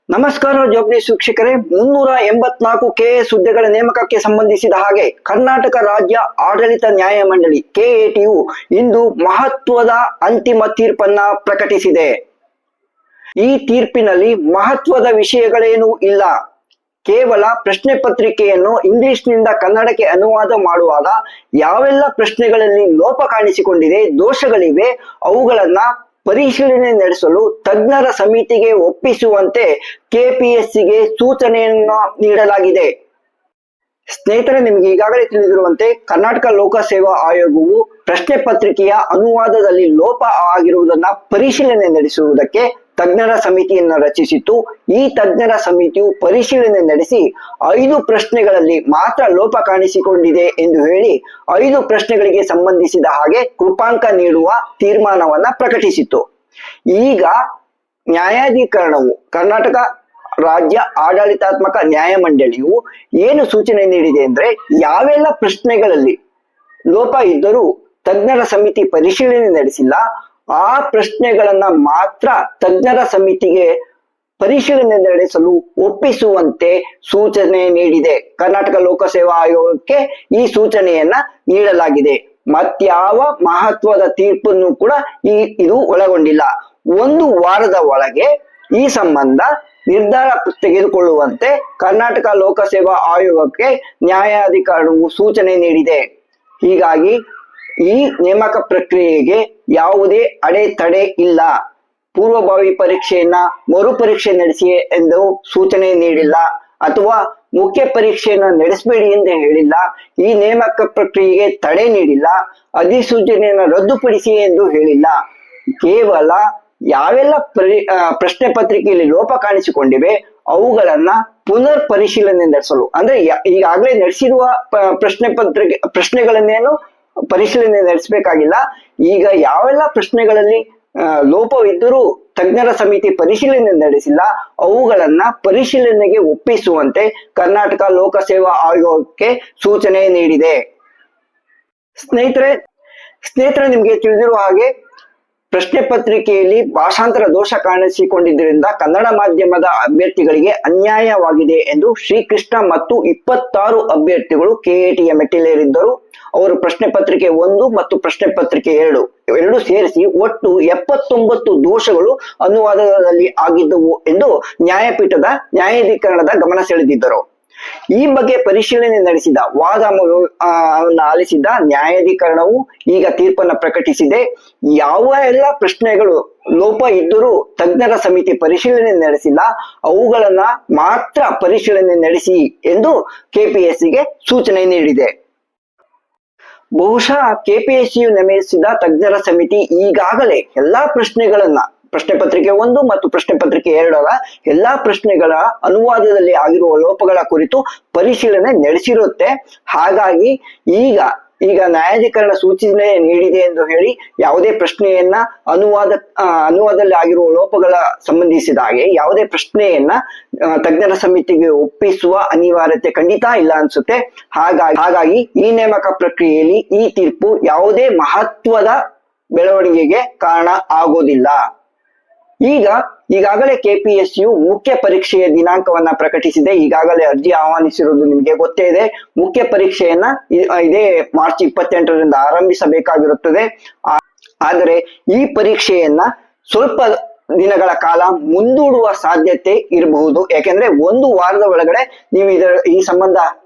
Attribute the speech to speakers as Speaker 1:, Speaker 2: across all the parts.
Speaker 1: ನಮಸ್ಕಾರ ಜವಾಬ್ದಾರಿ ಶಿಕ್ಷಕರೇ. 384 ಕೆಎಎಸ್ ಹುದ್ದೆಗಳ ನೇಮಕಕ್ಕೆ ಸಂಬಂಧಿಸಿದ ಹಾಗೆ ಕರ್ನಾಟಕ ರಾಜ್ಯ ಆಡಳಿತ ನ್ಯಾಯಮಂಡಳಿ ಕೆಎಟಿಯು ಇಂದು ಮಹತ್ವದ ಅಂತಿಮ ತೀರ್ಪನ್ನ ಪ್ರಕಟಿಸಿದೆ. ಈ ತೀರ್ಪಿನಲ್ಲಿ ಮಹತ್ವದ ವಿಷಯಗಳೇನೂ ಇಲ್ಲ. ಕೇವಲ ಪ್ರಶ್ನೆ ಪತ್ರಿಕೆಯನ್ನು ಇಂಗ್ಲಿಷ್ನಿಂದ ಕನ್ನಡಕ್ಕೆ ಅನುವಾದ ಮಾಡುವಾಗ ಯಾವೆಲ್ಲ ಪ್ರಶ್ನೆಗಳಲ್ಲಿ ಲೋಪ ಕಾಣಿಸಿಕೊಂಡಿದೆ, ದೋಷಗಳಿವೆ, ಅವುಗಳನ್ನ ಪರಿಶೀಲನೆ ನಡೆಸಲು ತಜ್ಞರ ಸಮಿತಿಗೆ ಒಪ್ಪಿಸುವಂತೆ ಕೆಪಿಎಸ್ಸಿಗೆ ಸೂಚನೆಯನ್ನ ನೀಡಲಾಗಿದೆ. ಸ್ನೇಹಿತರೆ, ನಿಮ್ಗೆ ಈಗಾಗಲೇ ತಿಳಿದಿರುವಂತೆ ಕರ್ನಾಟಕ ಲೋಕಸೇವಾ ಆಯೋಗವು ಪ್ರಶ್ನೆ ಪತ್ರಿಕೆಯ ಅನುವಾದದಲ್ಲಿ ಲೋಪ ಆಗಿರುವುದನ್ನ ಪರಿಶೀಲನೆ ನಡೆಸುವುದಕ್ಕೆ ತಜ್ಞರ ಸಮಿತಿಯನ್ನು ರಚಿಸಿತ್ತು. ಈ ತಜ್ಞರ ಸಮಿತಿಯು ಪರಿಶೀಲನೆ ನಡೆಸಿ 5 ಪ್ರಶ್ನೆಗಳಲ್ಲಿ ಮಾತ್ರ ಲೋಪ ಕಾಣಿಸಿಕೊಂಡಿದೆ ಎಂದು ಹೇಳಿ 5 ಪ್ರಶ್ನೆಗಳಿಗೆ ಸಂಬಂಧಿಸಿದ ಹಾಗೆ ಕೃಪಾಂಕ ನೀಡುವ ತೀರ್ಮಾನವನ್ನ ಪ್ರಕಟಿಸಿತು. ಈಗ ನ್ಯಾಯಾಧಿಕರಣವು ಕರ್ನಾಟಕ ರಾಜ್ಯ ಆಡಳಿತಾತ್ಮಕ ನ್ಯಾಯಮಂಡಳಿಯು ಏನು ಸೂಚನೆ ನೀಡಿದೆ ಅಂದ್ರೆ, ಯಾವೆಲ್ಲ ಪ್ರಶ್ನೆಗಳಲ್ಲಿ ಲೋಪ ಇದ್ದರೂ ತಜ್ಞರ ಸಮಿತಿ ಪರಿಶೀಲನೆ ನಡೆಸಿಲ್ಲ, ಆ ಪ್ರಶ್ನೆಗಳನ್ನ ಮಾತ್ರ ತಜ್ಞರ ಸಮಿತಿಗೆ ಪರಿಶೀಲನೆ ನಡೆಸಲು ಒಪ್ಪಿಸುವಂತೆ ಸೂಚನೆ ನೀಡಿದೆ. ಕರ್ನಾಟಕ ಲೋಕಸೇವಾ ಆಯೋಗಕ್ಕೆ ಈ ಸೂಚನೆಯನ್ನ ನೀಡಲಾಗಿದೆ. ಮತ್ಯಾವ ಮಹತ್ವದ ತೀರ್ಪನ್ನು ಕೂಡ ಇದು ಒಳಗೊಂಡಿಲ್ಲ. 1 ವಾರದ ಒಳಗೆ ಈ ಸಂಬಂಧ ನಿರ್ಧಾರ ತೆಗೆದುಕೊಳ್ಳುವಂತೆ ಕರ್ನಾಟಕ ಲೋಕಸೇವಾ ಆಯೋಗಕ್ಕೆ ನ್ಯಾಯಾಧಿಕರಣವು ಸೂಚನೆ ನೀಡಿದೆ. ಹೀಗಾಗಿ ಈ ನೇಮಕ ಪ್ರಕ್ರಿಯೆಗೆ ಯಾವುದೇ ಅಡೆತಡೆ ಇಲ್ಲ. ಪೂರ್ವಭಾವಿ ಪರೀಕ್ಷೆಯನ್ನ ಮರುಪರೀಕ್ಷೆ ನಡೆಸಿ ಎಂದು ಸೂಚನೆ ನೀಡಿಲ್ಲ, ಅಥವಾ ಮುಖ್ಯ ಪರೀಕ್ಷೆಯನ್ನ ನಡೆಸಬೇಡಿ ಎಂದು ಹೇಳಿಲ್ಲ. ಈ ನೇಮಕ ಪ್ರಕ್ರಿಯೆಗೆ ತಡೆ ನೀಡಿಲ್ಲ, ಅಧಿಸೂಚನೆಯನ್ನು ರದ್ದುಪಡಿಸಿ ಎಂದು ಹೇಳಿಲ್ಲ. ಕೇವಲ ಯಾವೆಲ್ಲ ಪ್ರಶ್ನೆ ಪತ್ರಿಕೆಯಲ್ಲಿ ಲೋಪ ಕಾಣಿಸಿಕೊಂಡಿವೆ ಅವುಗಳನ್ನ ಪುನರ್ ಪರಿಶೀಲನೆ ನಡೆಸಲು, ಅಂದ್ರೆ ಈಗಾಗಲೇ ನಡೆಸಿರುವ ಪ್ರಶ್ನೆಗಳನ್ನೇನು ಪರಿಶೀಲನೆ ನಡೆಸಬೇಕಾಗಿಲ್ಲ. ಈಗ ಯಾವೆಲ್ಲ ಪ್ರಶ್ನೆಗಳಲ್ಲಿ ಲೋಪವಿದ್ದರೂ ತಜ್ಞರ ಸಮಿತಿ ಪರಿಶೀಲನೆ ನಡೆಸಿಲ್ಲ, ಅವುಗಳನ್ನ ಪರಿಶೀಲನೆಗೆ ಒಪ್ಪಿಸುವಂತೆ ಕರ್ನಾಟಕ ಲೋಕಸೇವಾ ಆಯೋಗಕ್ಕೆ ಸೂಚನೆ ನೀಡಿದೆ. ಸ್ನೇಹಿತರೆ ನಿಮ್ಗೆ ತಿಳಿದಿರುವ ಹಾಗೆ ಪ್ರಶ್ನೆ ಪತ್ರಿಕೆಯಲ್ಲಿ ಭಾಷಾಂತರ ದೋಷ ಕಾಣಿಸಿಕೊಂಡಿದ್ದರಿಂದ ಕನ್ನಡ ಮಾಧ್ಯಮದ ಅಭ್ಯರ್ಥಿಗಳಿಗೆ ಅನ್ಯಾಯವಾಗಿದೆ ಎಂದು ಶ್ರೀಕೃಷ್ಣ ಮತ್ತು 26 ಅಭ್ಯರ್ಥಿಗಳು ಕೆಎಟಿಯ ಮೆಟ್ಟಿಲೇರಿದ್ದರು. ಅವರು ಪ್ರಶ್ನೆ ಪತ್ರಿಕೆ 1 ಮತ್ತು ಪ್ರಶ್ನೆ ಪತ್ರಿಕೆ 2 ಸೇರಿಸಿ ಒಟ್ಟು 79 ದೋಷಗಳು ಅನುವಾದದಲ್ಲಿ ಆಗಿದ್ದವು ಎಂದು ನ್ಯಾಯಪೀಠದ ನ್ಯಾಯಾಧಿಕರಣದ ಗಮನ ಸೆಳೆದಿದ್ದರು. ಈ ಬಗ್ಗೆ ಪರಿಶೀಲನೆ ನಡೆಸಿದ ಆಲಿಸಿದ ನ್ಯಾಯಾಧಿಕರಣವು ಈಗ ತೀರ್ಪನ್ನು ಪ್ರಕಟಿಸಿದೆ. ಯಾವ ಎಲ್ಲ ಪ್ರಶ್ನೆಗಳು ಲೋಪ ಇದ್ದರೂ ತಜ್ಞರ ಸಮಿತಿ ಪರಿಶೀಲನೆ ನಡೆಸಿಲ್ಲ, ಅವುಗಳನ್ನ ಮಾತ್ರ ಪರಿಶೀಲನೆ ನಡೆಸಿ ಎಂದು ಕೆಪಿಎಸ್ಸಿಗೆ ಸೂಚನೆ ನೀಡಿದೆ. ಬಹುಶಃ ಕೆಪಿಎಸ್ಸಿಯು ನೇಮಿಸಿದ ತಜ್ಞರ ಸಮಿತಿ ಈಗಾಗಲೇ ಎಲ್ಲಾ ಪ್ರಶ್ನೆಗಳನ್ನ ಪ್ರಶ್ನೆ ಪತ್ರಿಕೆ 1 ಮತ್ತು ಪ್ರಶ್ನೆ ಪತ್ರಿಕೆ 2ರ ಎಲ್ಲಾ ಪ್ರಶ್ನೆಗಳ ಅನುವಾದದಲ್ಲಿ ಆಗಿರುವ ಲೋಪಗಳ ಕುರಿತು ಪರಿಶೀಲನೆ ನಡೆಸಿರುತ್ತೆ. ಹಾಗಾಗಿ ಈಗ ನ್ಯಾಯಾಧಿಕರಣ ಸೂಚನೆ ನೀಡಿದೆ ಎಂದು ಹೇಳಿ ಯಾವುದೇ ಪ್ರಶ್ನೆಯನ್ನ ಅನುವಾದದಲ್ಲಿ ಆಗಿರುವ ಲೋಪಗಳ ಸಂಬಂಧಿಸಿದ ಹಾಗೆ ಯಾವುದೇ ಪ್ರಶ್ನೆಯನ್ನ ತಜ್ಞರ ಸಮಿತಿಗೆ ಒಪ್ಪಿಸುವ ಅನಿವಾರ್ಯತೆ ಖಂಡಿತ ಇಲ್ಲ ಅನ್ಸುತ್ತೆ. ಹಾಗಾಗಿ ಈ ನೇಮಕ ಪ್ರಕ್ರಿಯೆಯಲ್ಲಿ ಈ ತೀರ್ಪು ಯಾವುದೇ ಮಹತ್ವದ ಬೆಳವಣಿಗೆಗೆ ಕಾರಣ ಆಗೋದಿಲ್ಲ. ಈಗಾಗಲೇ ಕೆಪಿಎಸ್ಸಿಯು ಮುಖ್ಯ ಪರೀಕ್ಷೆಯ ದಿನಾಂಕವನ್ನ ಪ್ರಕಟಿಸಿದೆ. ಈಗಾಗಲೇ ಅರ್ಜಿ ಆಹ್ವಾನಿಸಿರುವುದು ನಿಮಗೆ ಗೊತ್ತೇ ಇದೆ. ಮುಖ್ಯ ಪರೀಕ್ಷೆಯನ್ನ ಇದೇ ಮಾರ್ಚ್ 28ರಿಂದ ಆರಂಭಿಸಬೇಕಾಗಿರುತ್ತದೆ. ಆದರೆ ಈ ಪರೀಕ್ಷೆಯನ್ನ ಸ್ವಲ್ಪ ದಿನಗಳ ಕಾಲ ಮುಂದೂಡುವ ಸಾಧ್ಯತೆ ಇರಬಹುದು. ಯಾಕೆಂದ್ರೆ 1 ವಾರದ ಒಳಗಡೆ ನೀವು ಈ ಸಂಬಂಧ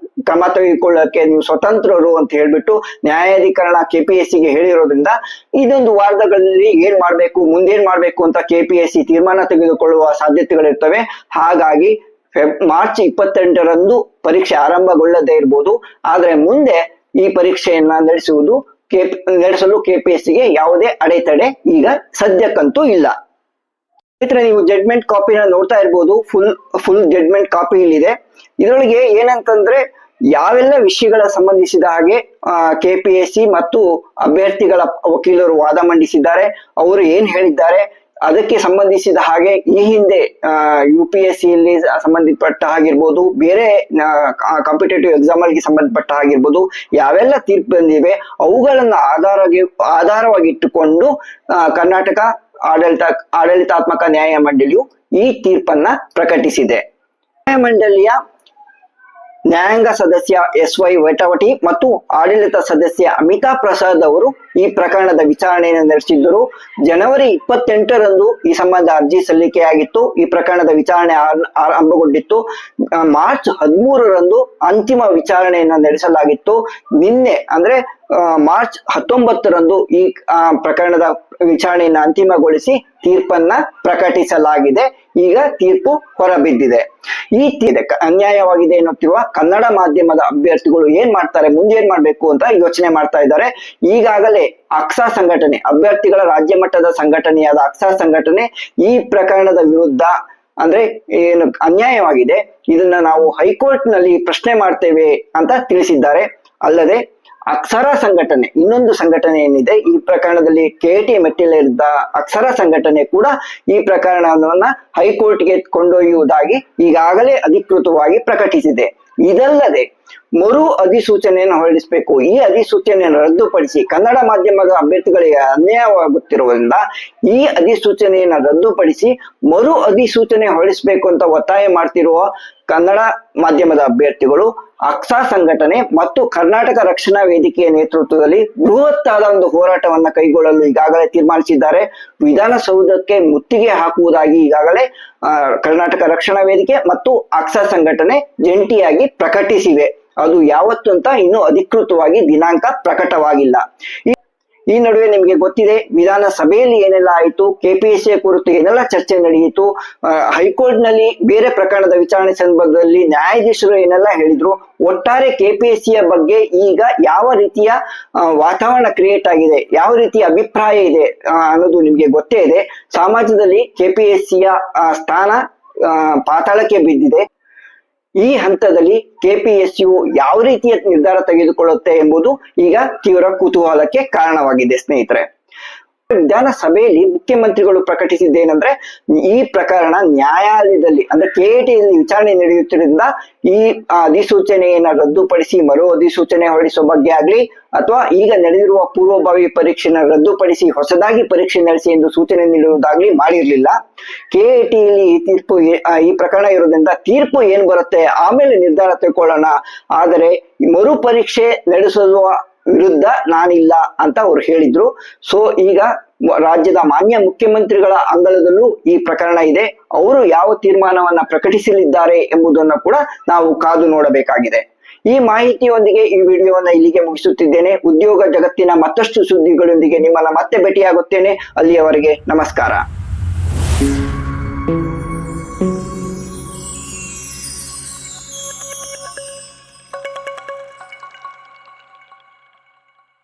Speaker 1: ಕ್ರಮ ತೆಗೆದುಕೊಳ್ಳಕ್ಕೆ ನೀವು ಸ್ವತಂತ್ರರು ಅಂತ ಹೇಳ್ಬಿಟ್ಟು ನ್ಯಾಯಾಧಿಕರಣ ಕೆಪಿಎಸ್ಸಿಗೆ ಹೇಳಿರೋದ್ರಿಂದ ಇದೊಂದು ವಾರದಲ್ಲಿ ಮುಂದೇನ್ ಮಾಡ್ಬೇಕು ಅಂತ ಕೆಪಿಎಸ್ಸಿ ತೀರ್ಮಾನ ತೆಗೆದುಕೊಳ್ಳುವ ಸಾಧ್ಯತೆಗಳಿರ್ತವೆ. ಹಾಗಾಗಿ ಮಾರ್ಚ್ 28ರಂದು ಪರೀಕ್ಷೆ ಆರಂಭಗೊಳ್ಳದೇ ಇರಬಹುದು. ಆದ್ರೆ ಮುಂದೆ ಈ ಪರೀಕ್ಷೆಯನ್ನ ನಡೆಸಲು ಕೆಪಿಎಸ್ಸಿಗೆ ಯಾವುದೇ ಅಡೆತಡೆ ಈಗ ಸದ್ಯಕ್ಕಂತೂ ಇಲ್ಲ. ನೀವು ಜಡ್ಜ್ಮೆಂಟ್ ಕಾಪಿನ ನೋಡ್ತಾ ಇರ್ಬೋದು. ಫುಲ್ ಜಡ್ಜ್ಮೆಂಟ್ ಕಾಪಿ ಇಲ್ಲಿದೆ. ಇದರೊಳಗೆ ಏನಂತಂದ್ರೆ ಯಾವೆಲ್ಲ ವಿಷಯಗಳ ಸಂಬಂಧಿಸಿದ ಹಾಗೆ ಕೆಪಿಎಸ್ಸಿ ಮತ್ತು ಅಭ್ಯರ್ಥಿಗಳ ವಕೀಲರು ವಾದ ಮಂಡಿಸಿದ್ದಾರೆ, ಅವರು ಏನ್ ಹೇಳಿದ್ದಾರೆ, ಅದಕ್ಕೆ ಸಂಬಂಧಿಸಿದ ಹಾಗೆ ಈ ಹಿಂದೆ UPSCಯಲ್ಲಿ ಸಂಬಂಧಪಟ್ಟ ಆಗಿರ್ಬೋದು, ಬೇರೆ ಕಾಂಪಿಟೇಟಿವ್ ಎಕ್ಸಾಮ್ಗಳಿಗೆ ಸಂಬಂಧಪಟ್ಟ ಆಗಿರ್ಬೋದು, ಯಾವೆಲ್ಲ ತೀರ್ಪು ಬಂದಿವೆ ಅವುಗಳನ್ನ ಆಧಾರವಾಗಿಟ್ಟುಕೊಂಡು ಕರ್ನಾಟಕ ಆಡಳಿತಾತ್ಮಕ ನ್ಯಾಯಮಂಡಳಿಯು ಈ ತೀರ್ಪನ್ನ ಪ್ರಕಟಿಸಿದೆ. ನ್ಯಾಯಮಂಡಳಿಯ ನ್ಯಾಯಾಂಗ ಸದಸ್ಯ SY ವೈಟವಟಿ ಮತ್ತು ಆಡಳಿತ ಸದಸ್ಯ ಅಮಿತಾ ಪ್ರಸಾದ್ ಅವರು ಈ ಪ್ರಕರಣದ ವಿಚಾರಣೆಯನ್ನು ನಡೆಸಿದ್ದರು. ಜನವರಿ 28ರಂದು ಈ ಸಂಬಂಧ ಅರ್ಜಿ ಸಲ್ಲಿಕೆಯಾಗಿತ್ತು. ಈ ಪ್ರಕರಣದ ವಿಚಾರಣೆ ಆರಂಭಗೊಂಡಿತ್ತು. ಮಾರ್ಚ್ 13ರಂದು ಅಂತಿಮ ವಿಚಾರಣೆಯನ್ನು ನಡೆಸಲಾಗಿತ್ತು. ನಿನ್ನೆ ಅಂದ್ರೆ ಮಾರ್ಚ್ 19ರಂದು ಈ ಪ್ರಕರಣದ ವಿಚಾರಣೆಯನ್ನು ಅಂತಿಮಗೊಳಿಸಿ ತೀರ್ಪನ್ನ ಪ್ರಕಟಿಸಲಾಗಿದೆ. ಈಗ ತೀರ್ಪು ಹೊರಬಿದ್ದಿದೆ. ಈ ಅನ್ಯಾಯವಾಗಿದೆ ಎನ್ನುತ್ತಿರುವ ಕನ್ನಡ ಮಾಧ್ಯಮದ ಅಭ್ಯರ್ಥಿಗಳು ಏನ್ ಮಾಡ್ತಾರೆ, ಮುಂದೆ ಏನ್ ಮಾಡ್ಬೇಕು ಅಂತ ಯೋಚನೆ ಮಾಡ್ತಾ ಇದ್ದಾರೆ. ಈಗಾಗಲೇ ಅಕ್ಸಾ ಸಂಘಟನೆ, ಅಭ್ಯರ್ಥಿಗಳ ರಾಜ್ಯ ಮಟ್ಟದ ಸಂಘಟನೆಯಾದ ಅಕ್ಸಾ ಸಂಘಟನೆ ಈ ಪ್ರಕರಣದ ವಿರುದ್ಧ ಅಂದ್ರೆ ಏನು ಅನ್ಯಾಯವಾಗಿದೆ, ಇದನ್ನ ನಾವು ಹೈಕೋರ್ಟ್ ನಲ್ಲಿ ಪ್ರಶ್ನೆ ಮಾಡ್ತೇವೆ ಅಂತ ತಿಳಿಸಿದ್ದಾರೆ. ಅಲ್ಲದೆ ಅಕ್ಷರ ಸಂಘಟನೆ, ಇನ್ನೊಂದು ಸಂಘಟನೆ ಏನಿದೆ ಈ ಪ್ರಕರಣದಲ್ಲಿ KIT ಮೆಟ್ಟಿಲೇರಿದ್ದ ಅಕ್ಷರ ಸಂಘಟನೆ ಕೂಡ ಈ ಪ್ರಕರಣವನ್ನ ಹೈಕೋರ್ಟ್ಗೆ ಕೊಂಡೊಯ್ಯುವುದಾಗಿ ಈಗಾಗಲೇ ಅಧಿಕೃತವಾಗಿ ಪ್ರಕಟಿಸಿದೆ. ಇದಲ್ಲದೆ ಮರು ಅಧಿಸೂಚನೆಯನ್ನು ಹೊರಡಿಸಬೇಕು. ಈ ಅಧಿಸೂಚನೆಯನ್ನು ರದ್ದುಪಡಿಸಿ ಕನ್ನಡ ಮಾಧ್ಯಮದ ಅಭ್ಯರ್ಥಿಗಳಿಗೆ ಅನ್ಯಾಯವಾಗುತ್ತಿರುವುದರಿಂದ ಈ ಅಧಿಸೂಚನೆಯನ್ನು ರದ್ದುಪಡಿಸಿ ಮರು ಅಧಿಸೂಚನೆ ಹೊರಡಿಸಬೇಕು ಅಂತ ಒತ್ತಾಯ ಮಾಡ್ತಿರುವ ಕನ್ನಡ ಮಾಧ್ಯಮದ ಅಭ್ಯರ್ಥಿಗಳು ಅಕ್ಸಾ ಸಂಘಟನೆ ಮತ್ತು ಕರ್ನಾಟಕ ರಕ್ಷಣಾ ವೇದಿಕೆಯ ನೇತೃತ್ವದಲ್ಲಿ ಬೃಹತ್ತಾದ ಒಂದು ಹೋರಾಟವನ್ನ ಕೈಗೊಳ್ಳಲು ಈಗಾಗಲೇ ತೀರ್ಮಾನಿಸಿದ್ದಾರೆ. ವಿಧಾನಸೌಧಕ್ಕೆ ಮುತ್ತಿಗೆ ಹಾಕುವುದಾಗಿ ಈಗಾಗಲೇ ಕರ್ನಾಟಕ ರಕ್ಷಣಾ ವೇದಿಕೆ ಮತ್ತು ಅಕ್ಸಾ ಸಂಘಟನೆ ಜಂಟಿಯಾಗಿ ಪ್ರಕಟಿಸಿವೆ. ಅದು ಯಾವತ್ತು ಅಂತ ಇನ್ನೂ ಅಧಿಕೃತವಾಗಿ ದಿನಾಂಕ ಪ್ರಕಟವಾಗಿಲ್ಲ. ಈ ನಡುವೆ ನಿಮಗೆ ಗೊತ್ತಿದೆ ವಿಧಾನಸಭೆಯಲ್ಲಿ ಏನೆಲ್ಲ ಆಯಿತು, KPSC ಕುರಿತು ಏನೆಲ್ಲ ಚರ್ಚೆ ನಡೆಯಿತು, ಹೈಕೋರ್ಟ್ ನಲ್ಲಿ ಬೇರೆ ಪ್ರಕರಣದ ವಿಚಾರಣೆ ಸಂದರ್ಭದಲ್ಲಿ ನ್ಯಾಯಾಧೀಶರು ಏನೆಲ್ಲ ಹೇಳಿದ್ರು, ಒಟ್ಟಾರೆ KPSC ಬಗ್ಗೆ ಈಗ ಯಾವ ರೀತಿಯ ವಾತಾವರಣ ಕ್ರಿಯೇಟ್ ಆಗಿದೆ, ಯಾವ ರೀತಿಯ ಅಭಿಪ್ರಾಯ ಇದೆ ಅನ್ನೋದು ನಿಮ್ಗೆ ಗೊತ್ತೇ ಇದೆ. ಸಮಾಜದಲ್ಲಿ KPSCಯ ಸ್ಥಾನ ಪಾತಾಳಕ್ಕೆ ಬಿದ್ದಿದೆ. ಈ ಹಂತದಲ್ಲಿ KPSCಯು ಯಾವ ರೀತಿಯ ನಿರ್ಧಾರ ತೆಗೆದುಕೊಳ್ಳುತ್ತೆ ಎಂಬುದು ಈಗ ತೀವ್ರ ಕುತೂಹಲಕ್ಕೆ ಕಾರಣವಾಗಿದೆ ಸ್ನೇಹಿತರೆ. ವಿಧಾನಸಭೆಯಲ್ಲಿ ಮುಖ್ಯಮಂತ್ರಿಗಳು ಪ್ರಕಟಿಸಿದ್ದೇನೆಂದ್ರೆ ಈ ಪ್ರಕರಣ ನ್ಯಾಯಾಲಯದಲ್ಲಿ ಅಂದ್ರೆ KITಯಲ್ಲಿ ವಿಚಾರಣೆ ನಡೆಯುತ್ತಿರುವುದರಿಂದ ಈ ಅಧಿಸೂಚನೆಯನ್ನ ರದ್ದುಪಡಿಸಿ ಮರು ಅಧಿಸೂಚನೆ ಹೊರಡಿಸುವ ಬಗ್ಗೆ ಆಗ್ಲಿ ಅಥವಾ ಈಗ ನಡೆದಿರುವ ಪೂರ್ವಭಾವಿ ಪರೀಕ್ಷೆಯನ್ನು ರದ್ದುಪಡಿಸಿ ಹೊಸದಾಗಿ ಪರೀಕ್ಷೆ ನಡೆಸಿ ಎಂದು ಸೂಚನೆ ನೀಡುವುದಾಗ್ಲಿ ಮಾಡಿರ್ಲಿಲ್ಲ. KITಯಲ್ಲಿ ಈ ತೀರ್ಪು ಈ ಪ್ರಕರಣ ಇರೋದ್ರಿಂದ ತೀರ್ಪು ಏನ್ ಬರುತ್ತೆ ಆಮೇಲೆ ನಿರ್ಧಾರ ತೆಗೆದುಕೊಳ್ಳೋಣ, ಆದರೆ ಮರು ಪರೀಕ್ಷೆ ನಡೆಸುವ ವಿರುದ್ಧ ನಾನಿಲ್ಲ ಅಂತ ಅವ್ರು ಹೇಳಿದ್ರು. ಸೊ ಈಗ ರಾಜ್ಯದ ಮಾನ್ಯ ಮುಖ್ಯಮಂತ್ರಿಗಳ ಅಂಗಳದಲ್ಲೂ ಈ ಪ್ರಕರಣ ಇದೆ. ಅವರು ಯಾವ ತೀರ್ಮಾನವನ್ನ ಪ್ರಕಟಿಸಲಿದ್ದಾರೆ ಎಂಬುದನ್ನು ಕೂಡ ನಾವು ಕಾದು ನೋಡಬೇಕಾಗಿದೆ. ಈ ಮಾಹಿತಿಯೊಂದಿಗೆ ಈ ವಿಡಿಯೋವನ್ನ ಇಲ್ಲಿಗೆ ಮುಗಿಸುತ್ತಿದ್ದೇನೆ. ಉದ್ಯೋಗ ಜಗತ್ತಿನ ಮತ್ತಷ್ಟು ಸುದ್ದಿಗಳೊಂದಿಗೆ ನಿಮ್ಮನ್ನ ಮತ್ತೆ ಭೇಟಿಯಾಗುತ್ತೇನೆ. ಅಲ್ಲಿಯವರೆಗೆ ನಮಸ್ಕಾರ.